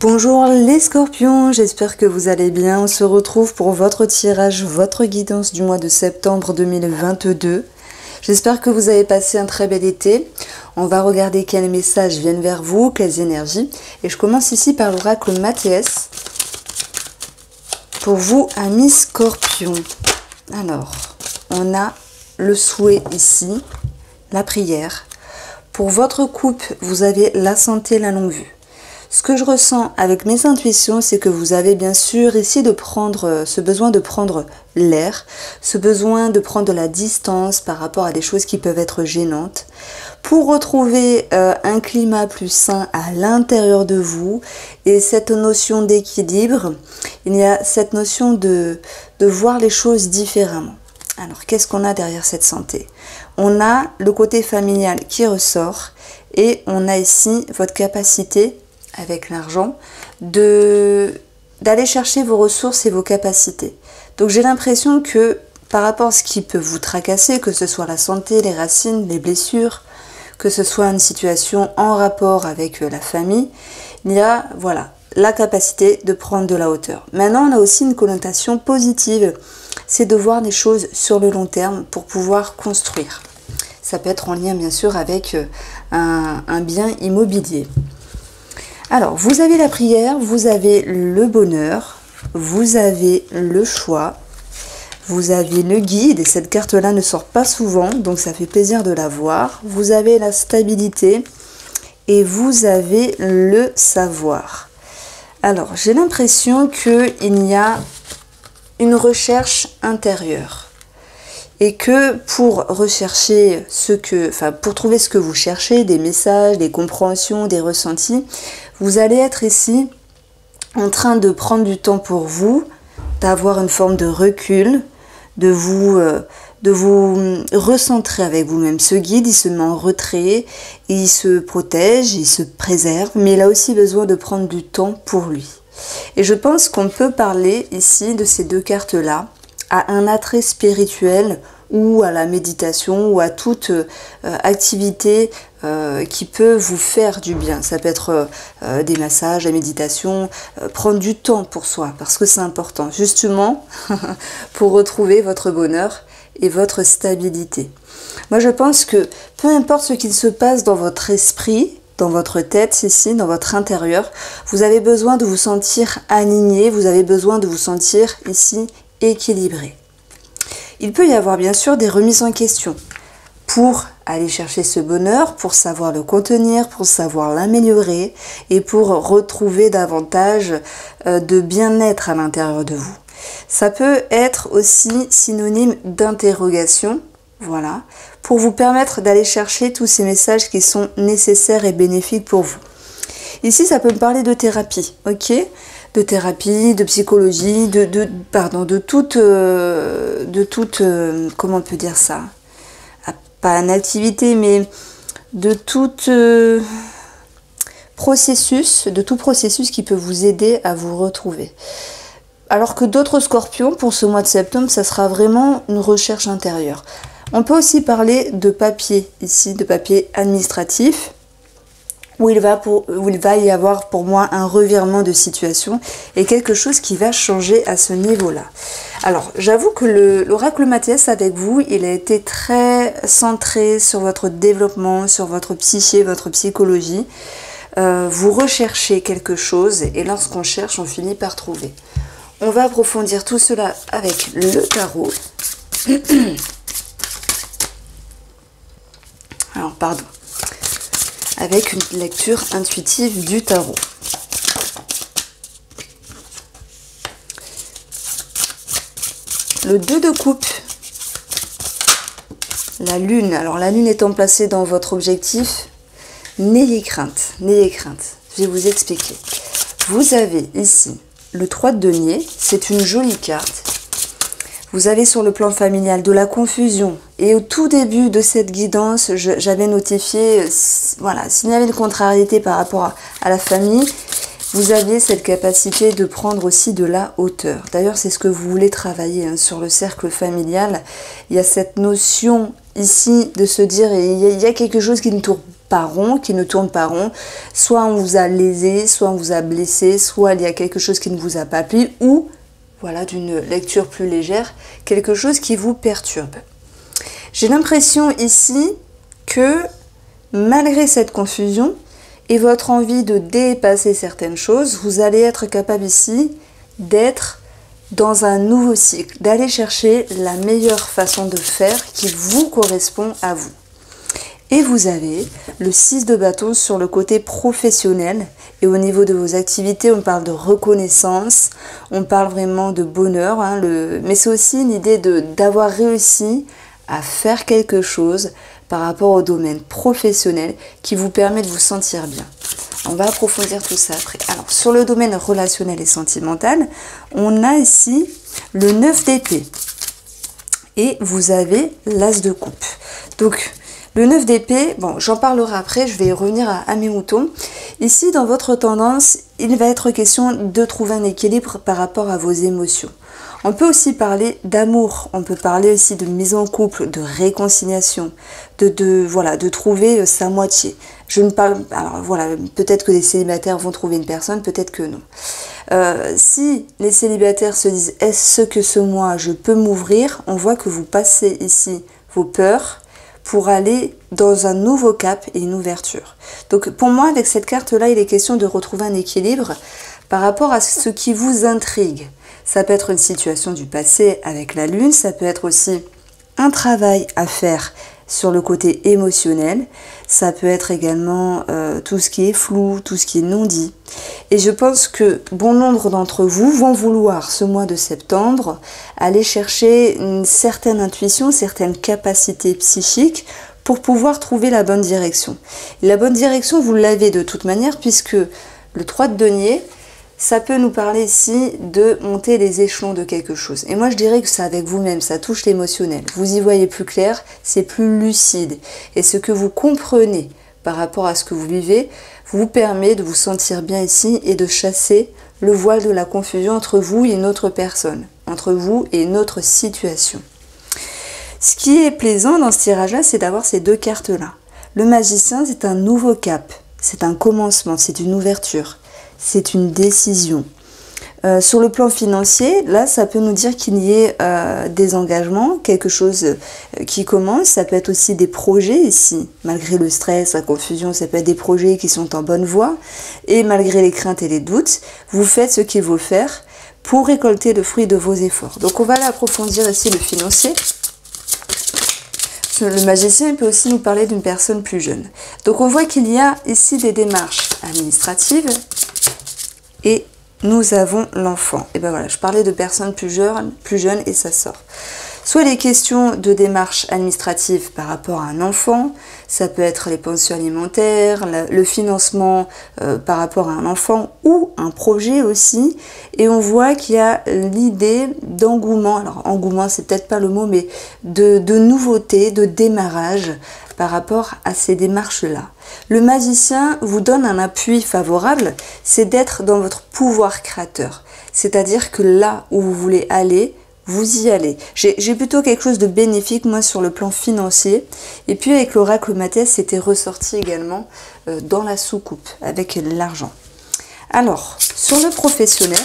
Bonjour les scorpions, j'espère que vous allez bien. On se retrouve pour votre tirage, votre guidance du mois de septembre 2022. J'espère que vous avez passé un très bel été. On va regarder quels messages viennent vers vous, quelles énergies. Et je commence ici par l'oracle Mathias. Pour vous, amis scorpions. Alors, on a le souhait ici, la prière. Pour votre couple, vous avez la santé, la longue vue. Ce que je ressens avec mes intuitions, c'est que vous avez bien sûr ici ce besoin de prendre l'air, ce besoin de prendre de la distance par rapport à des choses qui peuvent être gênantes, pour retrouver un climat plus sain à l'intérieur de vous. Et cette notion d'équilibre, il y a cette notion de voir les choses différemment. Alors, qu'est-ce qu'on a derrière cette santé? On a le côté familial qui ressort et on a ici votre capacité avec l'argent, d'aller chercher vos ressources et vos capacités. Donc j'ai l'impression que par rapport à ce qui peut vous tracasser, que ce soit la santé, les racines, les blessures, que ce soit une situation en rapport avec la famille, il y a la capacité de prendre de la hauteur. Maintenant, on a aussi une connotation positive, c'est de voir des choses sur le long terme pour pouvoir construire. Ça peut être en lien bien sûr avec un bien immobilier. Alors, vous avez la prière, vous avez le bonheur, vous avez le choix, vous avez le guide, et cette carte-là ne sort pas souvent, donc ça fait plaisir de la voir. Vous avez la stabilité et vous avez le savoir. Alors, j'ai l'impression qu'il y a une recherche intérieure. Et que pour rechercher pour trouver ce que vous cherchez, des messages, des compréhensions, des ressentis, vous allez être ici en train de prendre du temps pour vous, d'avoir une forme de recul, de vous recentrer avec vous-même. Ce guide, il se met en retrait, il se protège, il se préserve, mais il a aussi besoin de prendre du temps pour lui. Et je pense qu'on peut parler ici de ces deux cartes-là, à un attrait spirituel ou à la méditation ou à toute activité qui peut vous faire du bien. Ça peut être des massages, la méditation, prendre du temps pour soi parce que c'est important justement pour retrouver votre bonheur et votre stabilité. Moi je pense que peu importe ce qu'il se passe dans votre esprit, dans votre tête ici, dans votre intérieur, vous avez besoin de vous sentir aligné, vous avez besoin de vous sentir ici équilibré. Il peut y avoir bien sûr des remises en question pour aller chercher ce bonheur, pour savoir le contenir, pour savoir l'améliorer et pour retrouver davantage de bien-être à l'intérieur de vous. Ça peut être aussi synonyme d'interrogation, voilà, pour vous permettre d'aller chercher tous ces messages qui sont nécessaires et bénéfiques pour vous. Ici, ça peut me parler de thérapie, ok ? De thérapie, de psychologie, de toute, comment on peut dire ça? Pas une activité, mais de tout processus qui peut vous aider à vous retrouver. Alors que d'autres scorpions, pour ce mois de septembre, ça sera vraiment une recherche intérieure. On peut aussi parler de papier, ici, de papier administratif, où il va y avoir pour moi un revirement de situation et quelque chose qui va changer à ce niveau-là. Alors, j'avoue que l'oracle Mathias avec vous, il a été très centré sur votre développement, sur votre psyché, votre psychologie. Vous recherchez quelque chose et lorsqu'on cherche, on finit par trouver. On va approfondir tout cela avec le tarot. Alors, pardon. Avec une lecture intuitive du tarot. Le 2 de coupe. La lune. Alors la lune étant placée dans votre objectif, n'ayez crainte, n'ayez crainte. Je vais vous expliquer. Vous avez ici le 3 de denier, c'est une jolie carte. Vous avez sur le plan familial de la confusion. Et au tout début de cette guidance, j'avais notifié, voilà, s'il y avait une contrariété par rapport à la famille, vous aviez cette capacité de prendre aussi de la hauteur. D'ailleurs, c'est ce que vous voulez travailler hein, sur le cercle familial. Il y a cette notion ici de se dire, il y a quelque chose qui ne tourne pas rond, qui ne tourne pas rond. Soit on vous a lésé, soit on vous a blessé, soit il y a quelque chose qui ne vous a pas plu, ou voilà, d'une lecture plus légère, quelque chose qui vous perturbe. J'ai l'impression ici que malgré cette confusion et votre envie de dépasser certaines choses, vous allez être capable ici d'être dans un nouveau cycle, d'aller chercher la meilleure façon de faire qui vous correspond à vous. Et vous avez le 6 de bâton sur le côté professionnel. Et au niveau de vos activités, on parle de reconnaissance, on parle vraiment de bonheur. Hein, mais c'est aussi l'idée d'avoir réussi à faire quelque chose par rapport au domaine professionnel qui vous permet de vous sentir bien. On va approfondir tout ça après. Alors, sur le domaine relationnel et sentimental, on a ici le 9 d'épée. Et vous avez l'as de coupe. Donc, le 9 d'épée, bon, j'en parlerai après, je vais revenir à mes moutons. Ici, dans votre tendance, il va être question de trouver un équilibre par rapport à vos émotions. On peut aussi parler d'amour, on peut parler aussi de mise en couple, de réconciliation, de trouver sa moitié. Je ne parle, alors voilà, peut-être que les célibataires vont trouver une personne, peut-être que non. Si les célibataires se disent « est-ce que ce mois je peux m'ouvrir ?» On voit que vous passez ici vos peurs pour aller dans un nouveau cap et une ouverture. Donc pour moi, avec cette carte-là, il est question de retrouver un équilibre par rapport à ce qui vous intrigue. Ça peut être une situation du passé avec la lune, ça peut être aussi un travail à faire sur le côté émotionnel, ça peut être également tout ce qui est flou, tout ce qui est non dit. Et je pense que bon nombre d'entre vous vont vouloir ce mois de septembre aller chercher une certaine intuition, certaines capacités psychiques pour pouvoir trouver la bonne direction. Et la bonne direction, vous l'avez de toute manière puisque le 3 de denier, ça peut nous parler ici de monter les échelons de quelque chose. Et moi, je dirais que c'est avec vous-même, ça touche l'émotionnel. Vous y voyez plus clair, c'est plus lucide. Et ce que vous comprenez par rapport à ce que vous vivez vous permet de vous sentir bien ici et de chasser le voile de la confusion entre vous et une autre personne, entre vous et une autre situation. Ce qui est plaisant dans ce tirage-là, c'est d'avoir ces deux cartes-là. Le magicien, c'est un nouveau cap, c'est un commencement, c'est une ouverture. C'est une décision. Sur le plan financier, là, ça peut nous dire qu'il y ait des engagements, quelque chose qui commence. Ça peut être aussi des projets ici. Malgré le stress, la confusion, ça peut être des projets qui sont en bonne voie. Et malgré les craintes et les doutes, vous faites ce qu'il faut faire pour récolter le fruit de vos efforts. Donc, on va aller approfondir ici le financier. Le magicien peut aussi nous parler d'une personne plus jeune. Donc, on voit qu'il y a ici des démarches administratives. Et nous avons l'enfant. Et ben voilà, je parlais de personnes plus jeunes et ça sort. Soit les questions de démarches administratives par rapport à un enfant, ça peut être les pensions alimentaires, le financement par rapport à un enfant ou un projet aussi. Et on voit qu'il y a l'idée d'engouement, alors engouement c'est peut-être pas le mot, mais de nouveauté, de démarrage par rapport à ces démarches-là. Le magicien vous donne un appui favorable, c'est d'être dans votre pouvoir créateur. C'est-à-dire que là où vous voulez aller, vous y allez. J'ai plutôt quelque chose de bénéfique, moi, sur le plan financier. Et puis, avec l'oracle Mathès, c'était ressorti également dans la soucoupe, avec l'argent. Alors, sur le professionnel,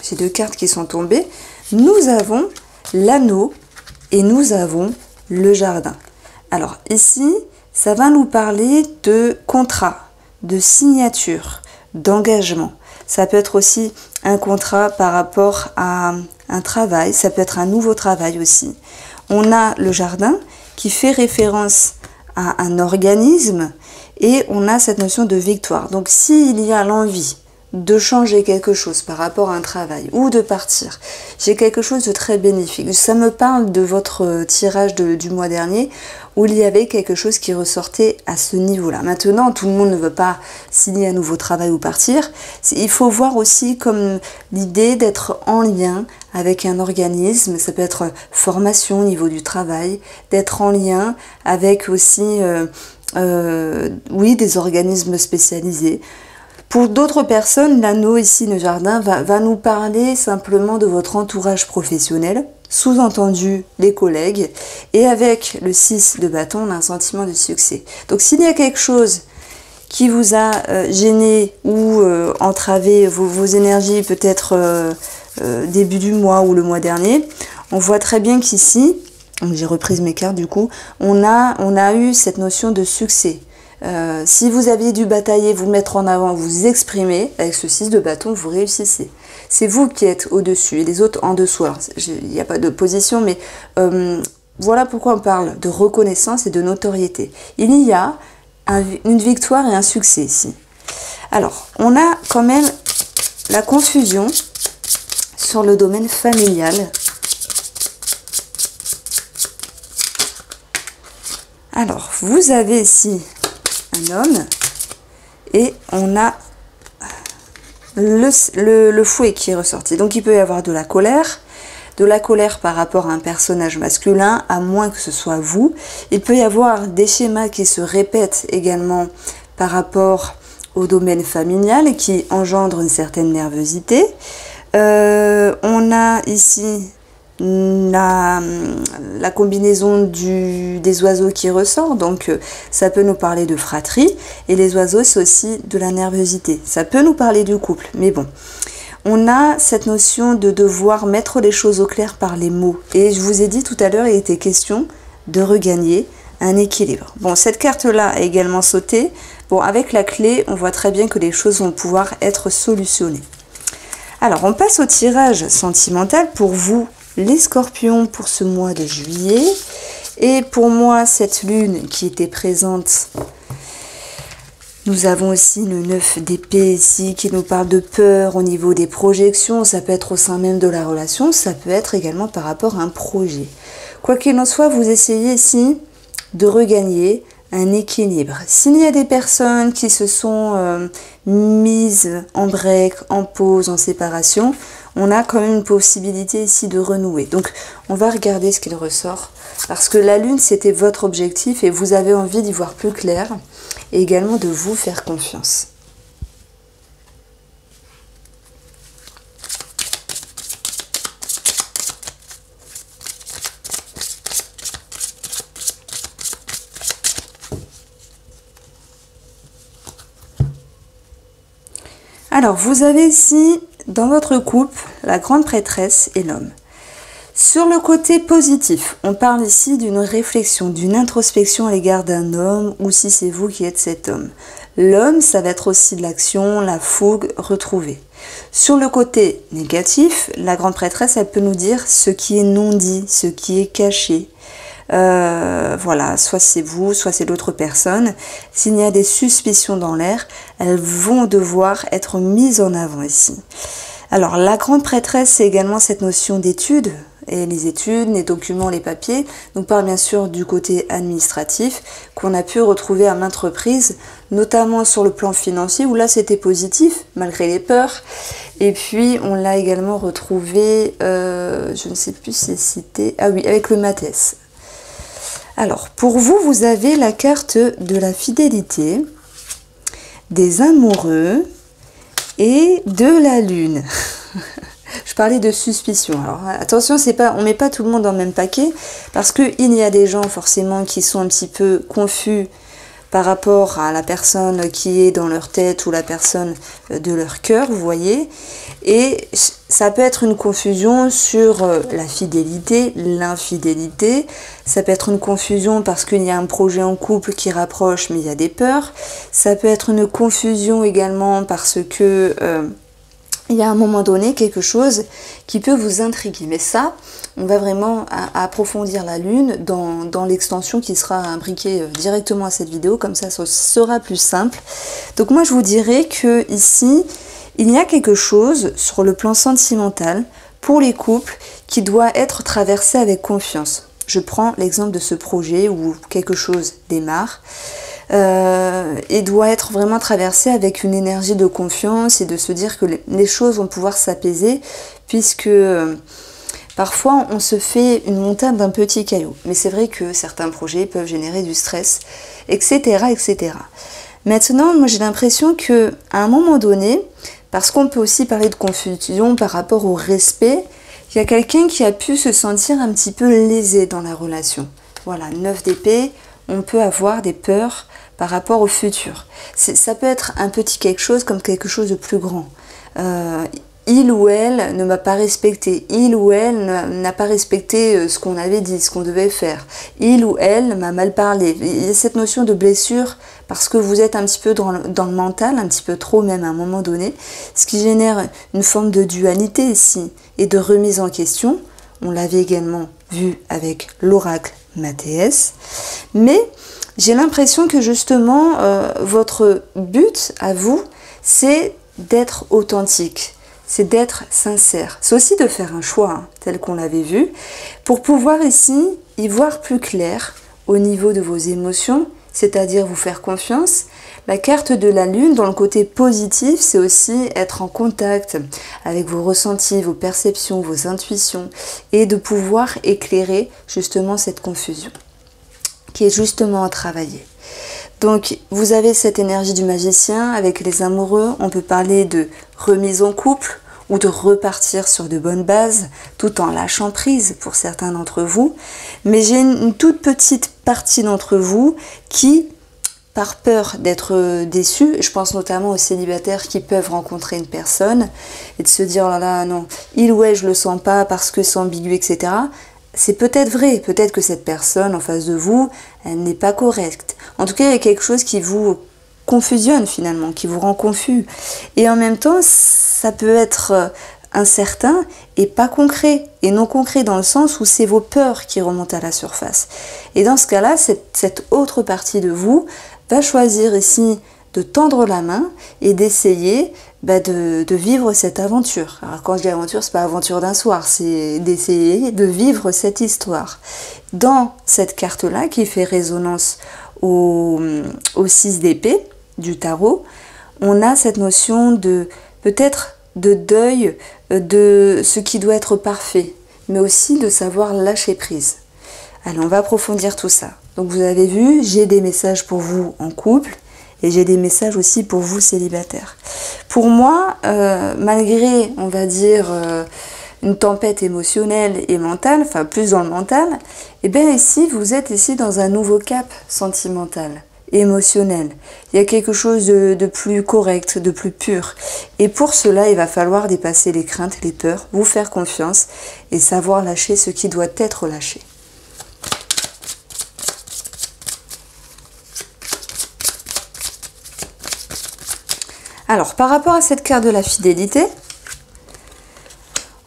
ces deux cartes qui sont tombées, nous avons l'anneau et nous avons le jardin. Alors, ici, ça va nous parler de contrat, de signature, d'engagement. Ça peut être aussi un contrat par rapport à un travail, ça peut être un nouveau travail aussi. On a le jardin qui fait référence à un organisme et on a cette notion de victoire. Donc s'il y a l'envie de changer quelque chose par rapport à un travail ou de partir, j'ai quelque chose de très bénéfique. Ça me parle de votre tirage du mois dernier où il y avait quelque chose qui ressortait à ce niveau-là. Maintenant, tout le monde ne veut pas signer un nouveau travail ou partir. Il faut voir aussi comme l'idée d'être en lien avec un organisme. Ça peut être formation au niveau du travail, d'être en lien avec aussi oui, des organismes spécialisés. Pour d'autres personnes, l'anneau ici, le jardin, va nous parler simplement de votre entourage professionnel. sous-entendu les collègues. Et avec le 6 de bâton, on a un sentiment de succès. Donc s'il y a quelque chose qui vous a gêné ou entravé vos énergies, peut-être début du mois ou le mois dernier, on voit très bien qu'ici, j'ai repris mes cartes du coup, on a eu cette notion de succès. Si vous aviez dû batailler, vous mettre en avant, vous exprimer, avec ce 6 de bâton, vous réussissez. C'est vous qui êtes au-dessus et les autres en dessous. Alors, il n'y a pas de position, mais voilà pourquoi on parle de reconnaissance et de notoriété. Il y a une victoire et un succès ici. Alors, on a quand même la confusion sur le domaine familial. Alors, vous avez ici un homme et on a le fouet qui est ressorti. Donc, il peut y avoir de la colère par rapport à un personnage masculin, à moins que ce soit vous. Il peut y avoir des schémas qui se répètent également par rapport au domaine familial et qui engendrent une certaine nervosité. On a ici la combinaison des oiseaux qui ressort, donc ça peut nous parler de fratrie, et les oiseaux c'est aussi de la nervosité. Ça peut nous parler du couple, mais bon. On a cette notion de devoir mettre les choses au clair par les mots. Et je vous ai dit tout à l'heure, il était question de regagner un équilibre. Bon, cette carte-là a également sauté. Bon, avec la clé, on voit très bien que les choses vont pouvoir être solutionnées. Alors, on passe au tirage sentimental pour vous, les scorpions, pour ce mois de juillet. Et pour moi, cette lune qui était présente... Nous avons aussi le 9 d'épée ici qui nous parle de peur au niveau des projections. Ça peut être au sein même de la relation, ça peut être également par rapport à un projet. Quoi qu'il en soit, vous essayez ici de regagner un équilibre. S'il y a des personnes qui se sont mises en break, en pause, en séparation, on a quand même une possibilité ici de renouer. Donc on va regarder ce qu'il ressort. Parce que la lune, c'était votre objectif et vous avez envie d'y voir plus clair. Et également de vous faire confiance. Alors, vous avez ici, dans votre couple, la grande prêtresse et l'homme. Sur le côté positif, on parle ici d'une réflexion, d'une introspection à l'égard d'un homme, ou si c'est vous qui êtes cet homme. L'homme, ça va être aussi de l'action, la fougue retrouvée. Sur le côté négatif, la grande prêtresse, elle peut nous dire ce qui est non dit, ce qui est caché. Voilà, soit c'est vous, soit c'est l'autre personne. S'il y a des suspicions dans l'air, elles vont devoir être mises en avant ici. Alors, la grande prêtresse, c'est également cette notion d'étude. Et les études, les documents, les papiers, nous parle bien sûr du côté administratif qu'on a pu retrouver à maintes reprises, notamment sur le plan financier où là c'était positif malgré les peurs. Et puis on l'a également retrouvé, je ne sais plus si c'est cité, ah oui, avec le Mathès. Alors pour vous, vous avez la carte de la fidélité, des amoureux et de la lune. Je parlais de suspicion. Alors attention, on met pas tout le monde dans le même paquet parce qu'il y a des gens forcément qui sont un petit peu confus par rapport à la personne qui est dans leur tête ou la personne de leur cœur, vous voyez. Et ça peut être une confusion sur la fidélité, l'infidélité. Ça peut être une confusion parce qu'il y a un projet en couple qui rapproche, mais il y a des peurs. Ça peut être une confusion également parce que... il y a à un moment donné quelque chose qui peut vous intriguer. Mais ça, on va vraiment approfondir la lune dans l'extension qui sera imbriquée directement à cette vidéo. Comme ça, ce sera plus simple. Donc moi, je vous dirais que ici, il y a quelque chose sur le plan sentimental pour les couples qui doit être traversé avec confiance. Je prends l'exemple de ce projet où quelque chose démarre. Et doit être vraiment traversé avec une énergie de confiance et de se dire que les choses vont pouvoir s'apaiser puisque parfois on se fait une montagne d'un petit caillou. Mais c'est vrai que certains projets peuvent générer du stress, etc. etc. Maintenant, moi j'ai l'impression qu'à un moment donné, parce qu'on peut aussi parler de confusion par rapport au respect, Il y a quelqu'un qui a pu se sentir un petit peu lésé dans la relation. Voilà, 9 d'épée, on peut avoir des peurs par rapport au futur. Ça peut être un petit quelque chose comme quelque chose de plus grand. Il ou elle ne m'a pas respecté. Il ou elle n'a pas respecté ce qu'on avait dit, ce qu'on devait faire. Il ou elle m'a mal parlé. Il y a cette notion de blessure parce que vous êtes un petit peu dans le mental, un petit peu trop même à un moment donné, ce qui génère une forme de dualité ici et de remise en question. On l'avait également vu avec l'oracle Mathéès. Mais j'ai l'impression que justement, votre but à vous, c'est d'être authentique. C'est d'être sincère. C'est aussi de faire un choix, hein, tel qu'on l'avait vu, pour pouvoir ici y voir plus clair au niveau de vos émotions, c'est-à-dire vous faire confiance. La carte de la lune, dans le côté positif, c'est aussi être en contact avec vos ressentis, vos perceptions, vos intuitions, et de pouvoir éclairer justement cette confusion, qui est justement à travailler. Donc, vous avez cette énergie du magicien avec les amoureux. On peut parler de remise en couple ou de repartir sur de bonnes bases tout en lâchant prise pour certains d'entre vous. Mais j'ai une toute petite partie d'entre vous qui, par peur d'être déçus, je pense notamment aux célibataires qui peuvent rencontrer une personne et de se dire, oh là là, non, il ou elle, je le sens pas parce que c'est ambigu, etc. C'est peut-être vrai, peut-être que cette personne en face de vous, elle n'est pas correcte. En tout cas, il y a quelque chose qui vous confusionne finalement, qui vous rend confus. Et en même temps, ça peut être incertain et pas concret. Et non concret dans le sens où c'est vos peurs qui remontent à la surface. Et dans ce cas-là, cette autre partie de vous va choisir ici de tendre la main et d'essayer de vivre cette aventure. Alors quand je dis aventure, c'est pas aventure d'un soir, c'est d'essayer de vivre cette histoire. Dans cette carte-là, qui fait résonance au 6 d'épée du tarot, on a cette notion de peut-être de deuil de ce qui doit être parfait, mais aussi de savoir lâcher prise. Allez, on va approfondir tout ça. Donc vous avez vu, j'ai des messages pour vous en couple, et j'ai des messages aussi pour vous célibataires. Pour moi, malgré, on va dire, une tempête émotionnelle et mentale, enfin plus dans le mental, et bien ici, vous êtes ici dans un nouveau cap sentimental, émotionnel. Il y a quelque chose de plus correct, de plus pur. Et pour cela, il va falloir dépasser les craintes, les peurs, vous faire confiance et savoir lâcher ce qui doit être lâché. Alors, par rapport à cette carte de la fidélité,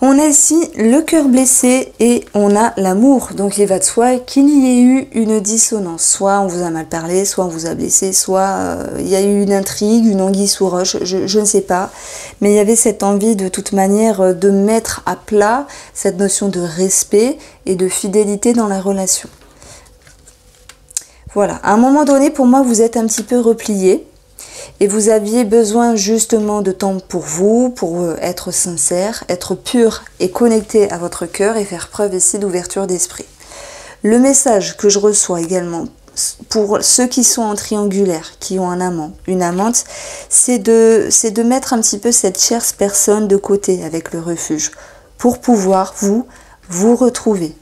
on a ici le cœur blessé et on a l'amour. Donc, il va de soi qu'il y ait eu une dissonance. Soit on vous a mal parlé, soit on vous a blessé, soit il y a eu une intrigue, une anguille sous roche, je ne sais pas. Mais il y avait cette envie de toute manière de mettre à plat cette notion de respect et de fidélité dans la relation. Voilà, à un moment donné, pour moi, vous êtes un petit peu replié. Et vous aviez besoin justement de temps pour vous, pour être sincère, être pur et connecté à votre cœur et faire preuve ici d'ouverture d'esprit. Le message que je reçois également pour ceux qui sont en triangulaire, qui ont un amant, une amante, c'est de mettre un petit peu cette tierce personne de côté avec le refuge pour pouvoir vous retrouver.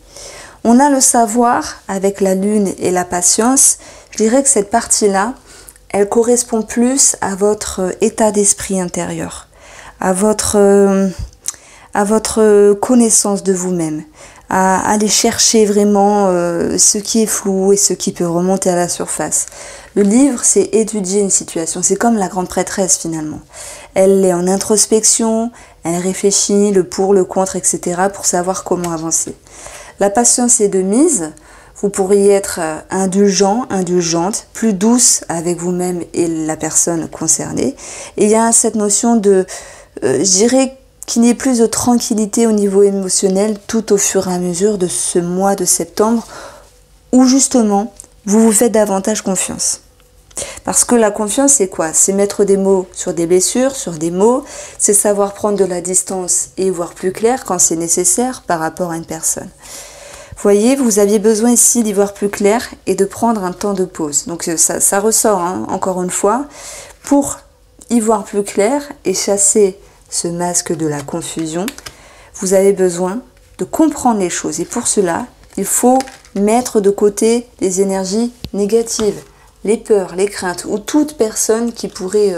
On a le savoir avec la lune et la patience. Je dirais que cette partie-là, elle correspond plus à votre état d'esprit intérieur, à votre connaissance de vous-même, à aller chercher vraiment ce qui est flou et ce qui peut remonter à la surface. Le livre, c'est étudier une situation, c'est comme la grande prêtresse finalement. Elle est en introspection, elle réfléchit le pour, le contre, etc. pour savoir comment avancer. La patience est de mise. Vous pourriez être indulgent, indulgente, plus douce avec vous-même et la personne concernée. Et il y a cette notion de, je dirais, qu'il n'y ait plus de tranquillité au niveau émotionnel tout au fur et à mesure de ce mois de septembre où justement, vous vous faites davantage confiance. Parce que la confiance, c'est quoi? C'est mettre des mots sur des blessures, sur des mots, c'est savoir prendre de la distance et voir plus clair quand c'est nécessaire par rapport à une personne. Voyez, vous aviez besoin ici d'y voir plus clair et de prendre un temps de pause. Donc ça ressort, hein, encore une fois, pour y voir plus clair et chasser ce masque de la confusion, vous avez besoin de comprendre les choses. Et pour cela, il faut mettre de côté les énergies négatives, les peurs, les craintes, ou toute personne qui pourrait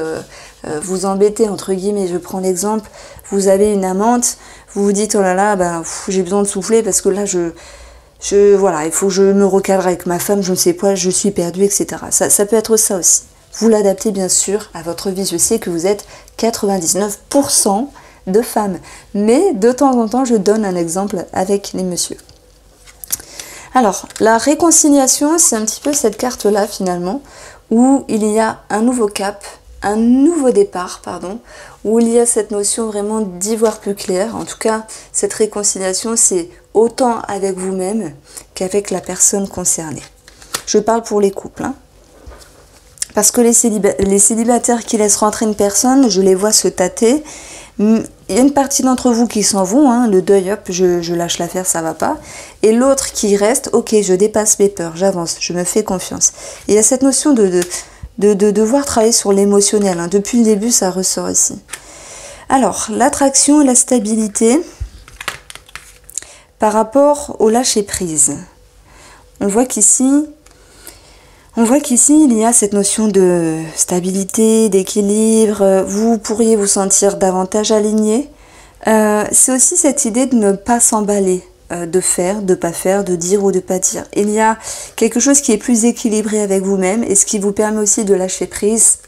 vous embêter, entre guillemets. Je prends l'exemple, vous avez une amante, vous vous dites, oh là là, ben, j'ai besoin de souffler parce que là, voilà, il faut que je me recadre avec ma femme, je ne sais pas, je suis perdue, etc. Ça peut être ça aussi. Vous l'adaptez bien sûr à votre vie. Je sais que vous êtes 99% de femmes, mais de temps en temps, je donne un exemple avec les messieurs. Alors, la réconciliation, c'est un petit peu cette carte-là finalement, où il y a un nouveau cap, un nouveau départ, pardon, où il y a cette notion vraiment d'y voir plus clair. En tout cas, cette réconciliation, c'est autant avec vous-même qu'avec la personne concernée. Je parle pour les couples, hein. Parce que les célibataires qui laissent rentrer une personne, je les vois se tâter. Il y a une partie d'entre vous qui s'en vont, hein, le deuil, hop, je lâche l'affaire, ça va pas. Et l'autre qui reste, ok, je dépasse mes peurs, j'avance, je me fais confiance. Et il y a cette notion de devoir travailler sur l'émotionnel, hein. Depuis le début, ça ressort ici. Alors, l'attraction et la stabilité par rapport au lâcher-prise. On voit qu'ici, il y a cette notion de stabilité, d'équilibre. Vous pourriez vous sentir davantage aligné. C'est aussi cette idée de ne pas s'emballer, de faire, de pas faire, de dire ou de pas dire. Il y a quelque chose qui est plus équilibré avec vous-même et ce qui vous permet aussi de lâcher prise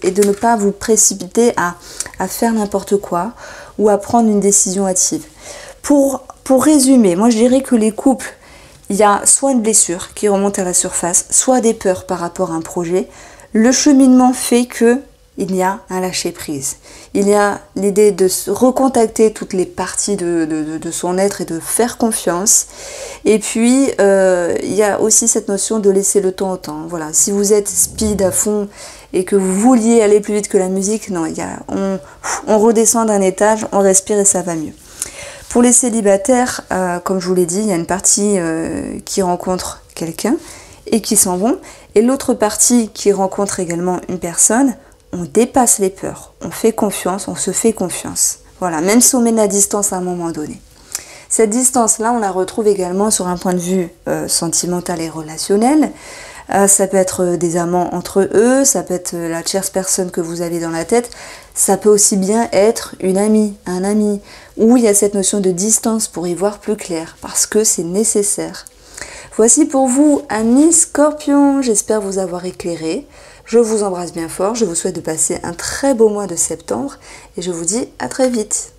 et de ne pas vous précipiter à faire n'importe quoi ou à prendre une décision hâtive. Pour résumer, moi je dirais que les couples, il y a soit une blessure qui remonte à la surface, soit des peurs par rapport à un projet. Le cheminement fait que il y a un lâcher-prise. Il y a l'idée de recontacter toutes les parties de son être et de faire confiance. Et puis, il y a aussi cette notion de laisser le temps au temps. Voilà, si vous êtes speed à fond et que vous vouliez aller plus vite que la musique, non, on redescend d'un étage, on respire et ça va mieux. Pour les célibataires, comme je vous l'ai dit, il y a une partie qui rencontre quelqu'un et qui s'en vont. Et l'autre partie qui rencontre également une personne, on dépasse les peurs, on fait confiance, on se fait confiance. Voilà, même si on met la distance à un moment donné. Cette distance-là, on la retrouve également sur un point de vue sentimental et relationnel. Ça peut être des amants entre eux, ça peut être la tierce personne que vous avez dans la tête, ça peut aussi bien être une amie, un ami, où il y a cette notion de distance pour y voir plus clair, parce que c'est nécessaire. Voici pour vous, amis Scorpions, j'espère vous avoir éclairé. Je vous embrasse bien fort, je vous souhaite de passer un très beau mois de septembre et je vous dis à très vite.